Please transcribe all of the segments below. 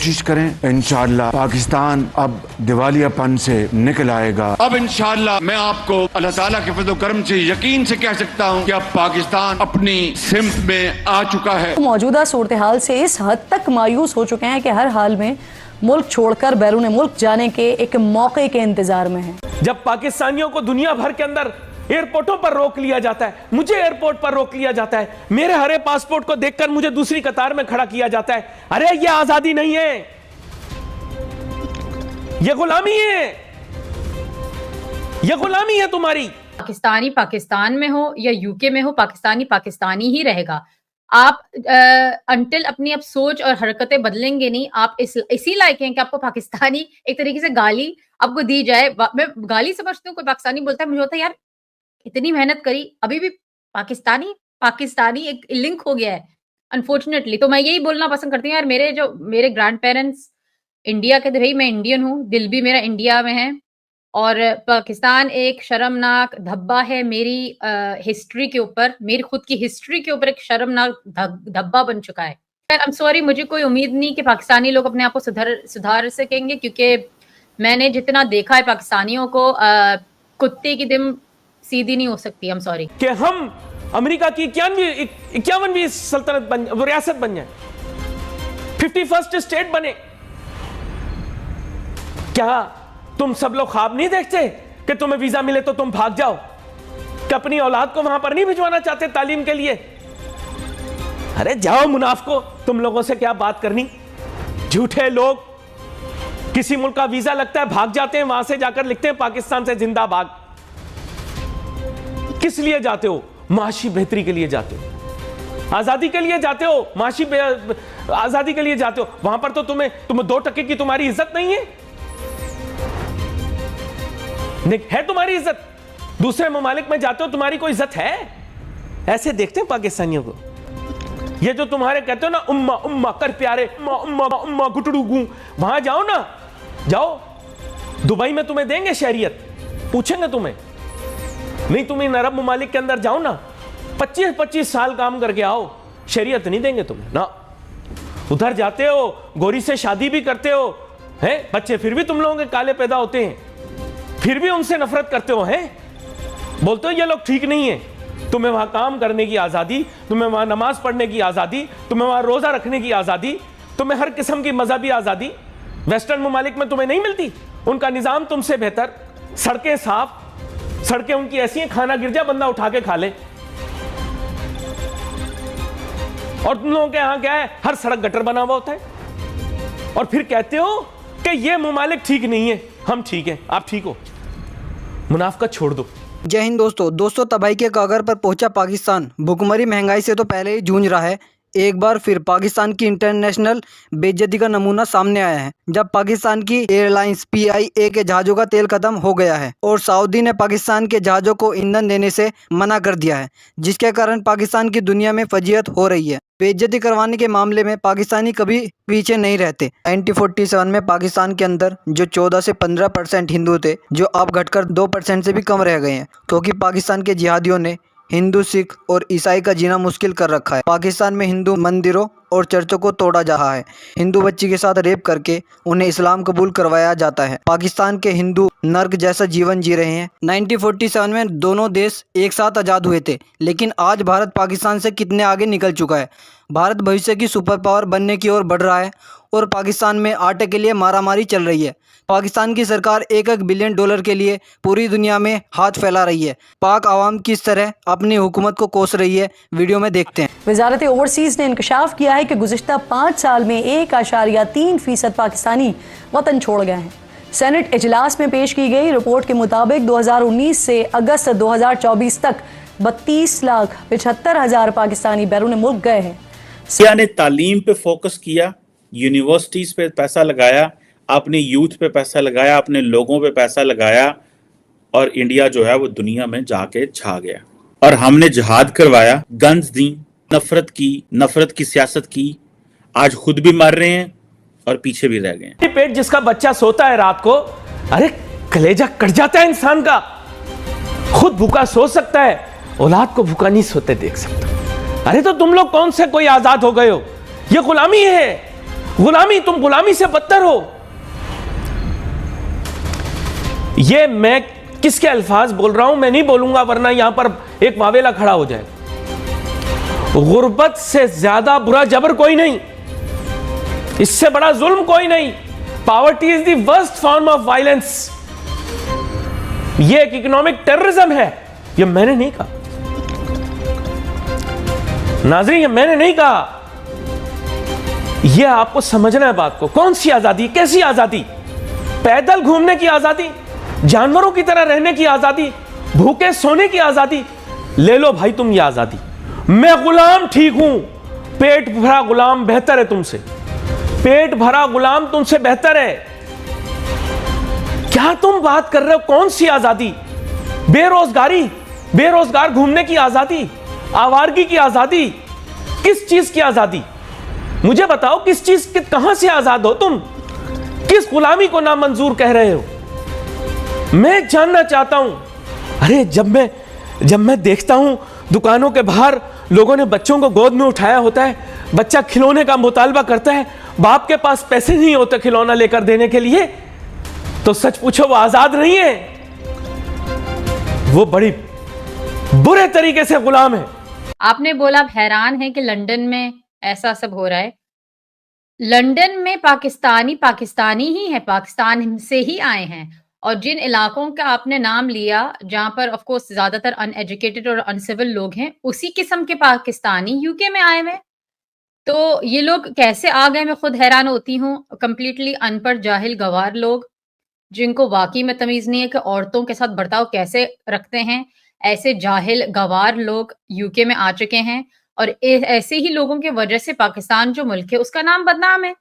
कोशिश करें, इंशाअल्लाह पाकिस्तान अब दिवालियापन से निकल आएगा। अब इंशाअल्लाह मैं आपको अल्लाह ताला के फज़ल करम से यकीन से कह सकता हूँ कि अब पाकिस्तान अपनी सिमत में आ चुका है। मौजूदा सूरत हाल से इस हद तक मायूस हो चुके हैं कि हर हाल में मुल्क छोड़कर बैरून मुल्क जाने के एक मौके के इंतजार में है। जब पाकिस्तानियों को दुनिया भर के अंदर एयरपोर्टों पर रोक लिया जाता है, मुझे एयरपोर्ट पर रोक लिया जाता है, मेरे हरे पासपोर्ट को देखकर मुझे दूसरी कतार में खड़ा किया जाता है। अरे ये आजादी नहीं है, ये गुलामी है, ये गुलामी है तुम्हारी। पाकिस्तानी पाकिस्तान में हो या यूके में हो, पाकिस्तानी पाकिस्तानी ही रहेगा। आप अंटिल अपनी अब सोच और हरकतें बदलेंगे नहीं, आप इसी लायक हैं कि आपको पाकिस्तानी एक तरीके से गाली आपको दी जाए। मैं गाली समझती हूँ, कोई पाकिस्तानी बोलता है, मुझे होता है यार इतनी मेहनत करी, अभी भी पाकिस्तानी एक लिंक हो गया है अनफॉर्चुनेटली। तो मैं यही बोलना पसंद करती हूँ यार, मेरे ग्रैंड पेरेंट्स इंडिया के थे, भाई मैं इंडियन हूँ, दिल भी मेरा इंडिया में है, और पाकिस्तान एक शर्मनाक धब्बा है मेरी हिस्ट्री के ऊपर, मेरी खुद की हिस्ट्री के ऊपर एक शर्मनाक धब्बा बन चुका है। आई एम सॉरी, मुझे कोई उम्मीद नहीं कि पाकिस्तानी लोग अपने आप को सुधार सकेंगे, क्योंकि मैंने जितना देखा है पाकिस्तानियों को, कुत्ते की दिम सीधी नहीं हो सकती। I'm sorry कि हम अमेरिका की 51वीं सल्तनत रियासत बन जाए, 51st स्टेट बने। क्या तुम सब लोग ख्वाब नहीं देखते कि तुम्हें वीजा मिले तो तुम भाग जाओ, कि अपनी औलाद को वहां पर नहीं भिजवाना चाहते तालीम के लिए? अरे जाओ मुनाफिको, तुम लोगों से क्या बात करनी। झूठे लोग, किसी मुल्क का वीजा लगता है भाग जाते हैं, वहां से जाकर लिखते हैं पाकिस्तान से जिंदाबाद। किस लिए जाते हो? माशी बेहतरी के लिए जाते हो, आजादी के लिए जाते हो, माशी आजादी के लिए जाते हो। वहां पर तो तुम्हें 2% की तुम्हारी इज्जत नहीं है तुम्हारी इज्जत। दूसरे ममालिक में जाते हो, तुम्हारी कोई इज्जत है? ऐसे देखते हैं पाकिस्तानियों को। ये जो तुम्हारे कहते हो ना उम्मा उम्मा कर प्यारे, उम्मा उम्मा उम्मा गुटड़ू गूं, वहां जाओ ना, जाओ। दुबई में तुम्हें देंगे शहरियत, पूछेंगे तुम्हें नहीं? तुम इन अरब ममालिक के अंदर जाओ ना, 25-25 साल काम करके आओ, शरीयत नहीं देंगे तुम्हें ना। उधर जाते हो, गोरी से शादी भी करते हो, हैं? बच्चे फिर भी तुम लोगों के काले पैदा होते हैं, फिर भी उनसे नफरत करते हो, हैं? बोलते हो ये लोग ठीक नहीं है। तुम्हें वहां काम करने की आजादी, तुम्हें वहां नमाज पढ़ने की आजादी, तुम्हें वहां रोजा रखने की आजादी, तुम्हें हर किस्म की मजहबी आजादी वेस्टर्न ममालिक में तुम्हें नहीं मिलती। उनका निजाम तुमसे बेहतर, सड़कें साफ, सड़कें उनकी ऐसी हैं खाना गिर जाए बंदा उठा के खा ले। और तुम लोगों के यहां क्या है, हर सड़क गटर बना हुआ होता है, और फिर कहते हो कि ये ममालिक ठीक नहीं है, हम ठीक हैं, आप ठीक हो। मुनाफिकत छोड़ दो। जय हिंद दोस्तों तबाही के कगार पर पहुंचा पाकिस्तान। भुखमरी महंगाई से तो पहले ही जूझ रहा है, एक बार फिर पाकिस्तान की इंटरनेशनल बेइज्जती का नमूना सामने आया है, जब पाकिस्तान की एयरलाइंस PIA के जहाज़ों का तेल खत्म हो गया है और सऊदी ने पाकिस्तान के जहाज़ों को ईंधन देने से मना कर दिया है, जिसके कारण पाकिस्तान की दुनिया में फजीहत हो रही है। बेइज्जती करवाने के मामले में पाकिस्तानी कभी पीछे नहीं रहते। 1947 में पाकिस्तान के अंदर जो 14 से 15% हिंदू थे, जो अब घटकर 2% से भी कम रह गए हैं, क्योंकि पाकिस्तान के जिहादियों ने हिंदू, सिख और ईसाई का जीना मुश्किल कर रखा है। पाकिस्तान में हिंदू मंदिरों और चर्चों को तोड़ा जा रहा है, हिंदू बच्ची के साथ रेप करके उन्हें इस्लाम कबूल करवाया जाता है। पाकिस्तान के हिंदू नर्क जैसा जीवन जी रहे हैं। 1947 में दोनों देश एक साथ आज़ाद हुए थे, लेकिन आज भारत पाकिस्तान से कितने आगे निकल चुका है। भारत भविष्य की सुपर पावर बनने की ओर बढ़ रहा है और पाकिस्तान में आटे के लिए मारामारी चल रही है। पाकिस्तान की सरकार $1 बिलियन के लिए पूरी दुनिया में हाथ फैला रही है। पाक आवाम किस तरह अपनी हुकूमत को कोस रही है, वीडियो में देखते हैं। वजारत ओवरसीज़ ने इंकशाफ किया है कि गुज़िश्ता 5 साल में 1.3% पाकिस्तानी वतन छोड़ गए हैं। सेनेट इजलास में पेश की गई रिपोर्ट के मुताबिक 2019 से अगस्त 2024 तक 32,75,000 पाकिस्तानी बैरून मुल्क गए हैं। इंडिया ने तालीम पे फोकस किया, यूनिवर्सिटीज पे पैसा लगाया, अपने यूथ पे पैसा लगाया, अपने लोगों पे पैसा लगाया, और इंडिया जो है वो दुनिया में जाके छा गया। और हमने जिहाद करवाया, गन्स दी, नफरत की सियासत की, आज खुद भी मर रहे हैं और पीछे भी रह गए। पेट जिसका बच्चा सोता है रात को, अरे कलेजा कट जाता है इंसान का। खुद भूखा सो सकता है, औलाद को भूखा नहीं सोते देख सकता। अरे तो तुम लोग कौन से कोई आजाद हो गए हो? ये गुलामी है। गुलामी, तुम गुलामी से बदतर हो। ये मैं किसके अल्फाज बोल रहा हूं मैं नहीं बोलूंगा, वरना यहां पर एक वावेला खड़ा हो जाए। गुर्बत से ज्यादा बुरा जबर कोई नहीं, इससे बड़ा जुल्म कोई नहीं। Poverty is the worst form of violence. ये एक इकोनॉमिक टेररिज्म है। ये मैंने नहीं कहा नाज़रीन, ये मैंने नहीं कहा। ये आपको समझना है बात को। कौन सी आजादी, कैसी आजादी? पैदल घूमने की आजादी, जानवरों की तरह रहने की आजादी, भूखे सोने की आजादी। ले लो भाई तुम ये आजादी। मैं गुलाम ठीक हूं, पेट भरा गुलाम बेहतर है तुमसे। पेट भरा गुलाम तुमसे बेहतर है। क्या तुम बात कर रहे हो? कौन सी आजादी? बेरोजगारी, बेरोजगार घूमने की आजादी, आवारगी की आजादी, किस चीज की आजादी? मुझे बताओ, किस चीज के, कहां से आजाद हो तुम? किस गुलामी को नामंजूर कह रहे हो? मैं जानना चाहता हूं। अरे जब मैं देखता हूं दुकानों के बाहर लोगों ने बच्चों को गोद में उठाया होता है, बच्चा खिलौने का मुतालबा करता है, बाप के पास पैसे नहीं होते खिलौना लेकर देने के लिए, तो सच पूछो वो आजाद नहीं है, वो बड़ी बुरे तरीके से गुलाम है। आपने बोला आप हैरान हैं कि लंदन में ऐसा सब हो रहा है। लंदन में पाकिस्तानी पाकिस्तानी ही है, पाकिस्तान से ही आए हैं। और जिन इलाकों का आपने नाम लिया जहां पर ऑफ कोर्स ज्यादातर अनएजुकेटेड और अनसिविल लोग हैं, उसी किस्म के पाकिस्तानी यूके में आए हुए। तो ये लोग कैसे आ गए मैं खुद हैरान होती हूँ। कंप्लीटली अनपढ़ जाहिल गवार लोग जिनको वाकई में तमीज नहीं है कि औरतों के साथ बर्ताव कैसे रखते हैं, ऐसे जाहिल गवार लोग यूके में आ चुके हैं। और ऐसे ही लोगों की वजह से पाकिस्तान जो मुल्क है उसका नाम बदनाम है।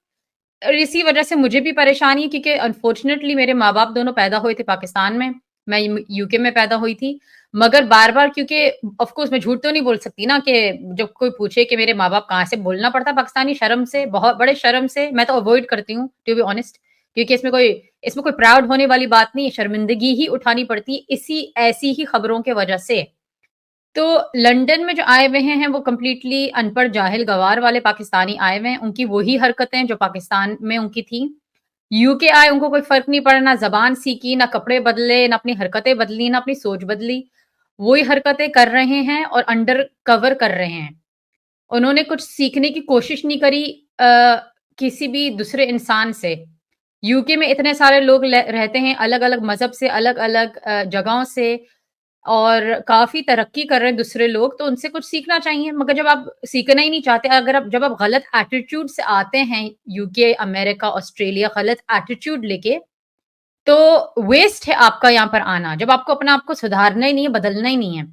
और इसी वजह से मुझे भी परेशानी है क्योंकि अनफॉर्चुनेटली मेरे माँ बाप दोनों पैदा हुए थे पाकिस्तान में, मैं यूके में पैदा हुई थी। मगर बार बार क्योंकि ऑफ कोर्स मैं झूठ तो नहीं बोल सकती ना कि जब कोई पूछे कि मेरे माँ बाप कहाँ से, बोलना पड़ता पाकिस्तानी शर्म से, बहुत बड़े शर्म से। मैं तो अवॉइड करती हूँ टू बी ऑनेस्ट, क्योंकि इसमें कोई प्राउड होने वाली बात नहीं है, शर्मिंदगी ही उठानी पड़ती है इसी ऐसी ही खबरों के वजह से। तो लंदन में जो आए हुए हैं वो कंप्लीटली अनपढ़ जाहिल गवार वाले पाकिस्तानी आए हुए हैं। उनकी वही हरकतें जो पाकिस्तान में उनकी थी। यूके आए उनको कोई फर्क नहीं पड़ा, ना जबान सीखी, ना कपड़े बदले, ना अपनी हरकतें बदली, ना अपनी सोच बदली। वही हरकतें कर रहे हैं और अंडर कवर कर रहे हैं। उन्होंने कुछ सीखने की कोशिश नहीं करी किसी भी दूसरे इंसान से। यूके में इतने सारे लोग रहते हैं अलग अलग मजहब से, अलग अलग जगहों से, और काफी तरक्की कर रहे हैं दूसरे लोग, तो उनसे कुछ सीखना चाहिए। मगर जब आप सीखना ही नहीं चाहते, जब आप गलत एटीट्यूड से आते हैं यूके, अमेरिका, ऑस्ट्रेलिया, गलत एटीट्यूड लेके, तो वेस्ट है आपका यहाँ पर आना। जब आपको अपना आपको सुधारना ही नहीं है, बदलना ही नहीं है।